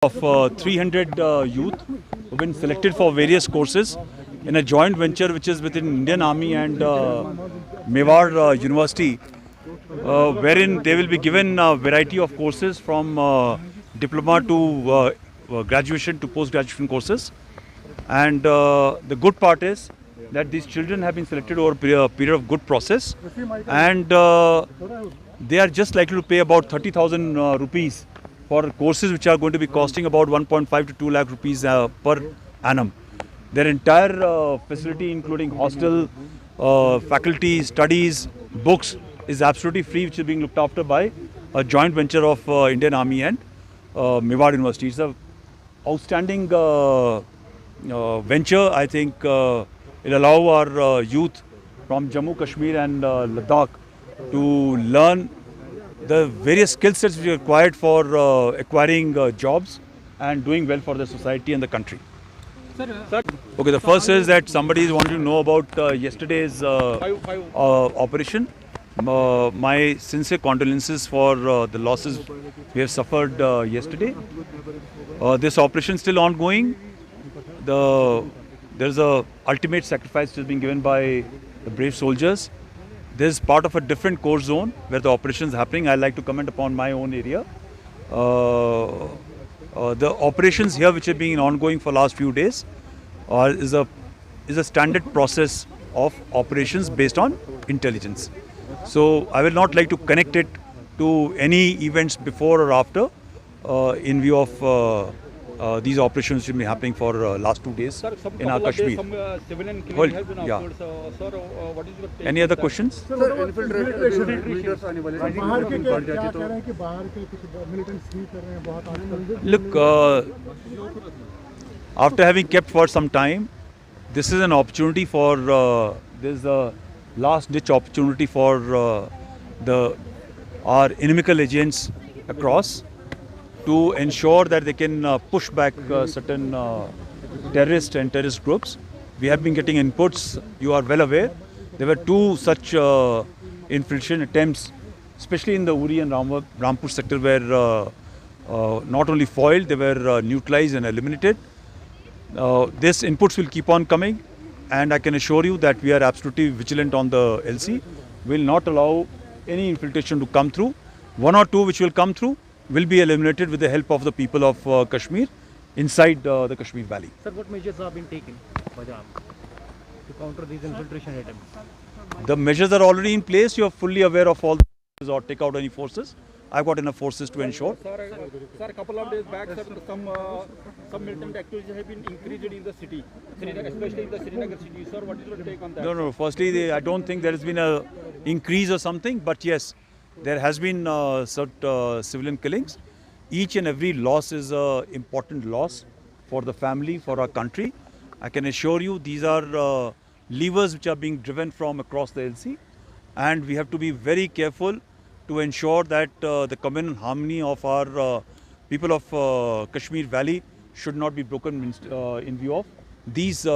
of 300 youth who have been selected for various courses in a joint venture which is within Indian Army and Mewar University, wherein they will be given a variety of courses from diploma to graduation to post-graduation courses. And the good part is that these children have been selected over a period of good process, and they are just likely to pay about 30,000 rupees for courses which are going to be costing about 1.5 to 2 lakh rupees per annum. Their entire facility, including hostel, faculty, studies, books, is absolutely free, which is being looked after by a joint venture of Indian Army and Mewar University. It's an outstanding venture. I think it'll allow our youth from Jammu, Kashmir and Ladakh to learn the various skill sets which are required for acquiring jobs and doing well for the society and the country. Sir. Okay, the first is that somebody is wanting to know about yesterday's operation. My sincere condolences for the losses we have suffered yesterday. This operation is still ongoing. There's a ultimate sacrifice which is being given by the brave soldiers. This is part of a different core zone where the operation is happening. I'd like to comment upon my own area. The operations here, which have been ongoing for last few days, is a standard process of operations based on intelligence. So I will not like to connect it to any events before or after in view of these operations which have been happening for last 2 days in our Kashmir. Any other questions? Look, after having kept for some time, this is an opportunity for this is the last ditch opportunity for our inimical agents across to ensure that they can push back certain terrorist and terrorist groups. We have been getting inputs, you are well aware. There were 2 such infiltration attempts, especially in the Uri and Rampur sector, where not only foiled, they were neutralized and eliminated. These inputs will keep on coming, and I can assure you that we are absolutely vigilant on the LC. We will not allow any infiltration to come through. 1 or 2 which will come through will be eliminated with the help of the people of Kashmir inside the Kashmir Valley. Sir, what measures have been taken by the army to counter these infiltration attempts? The measures are already in place. You are fully aware of all the measures or take out any forces. I've got enough forces to ensure. Sir, a couple of days back, sir, some militant activities have been increased in the city, especially in the Srinagar city. Sir, what is your take on that? No. Firstly, I don't think there has been an increase or something, but yes, there has been certain civilian killings. Each and every loss is an important loss for the family, for our country. I can assure you these are levers which are being driven from across the LC, and we have to be very careful to ensure that the communal harmony of our people of Kashmir Valley should not be broken in view of these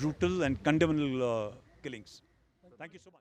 brutal and condemnable killings. Thank you so much.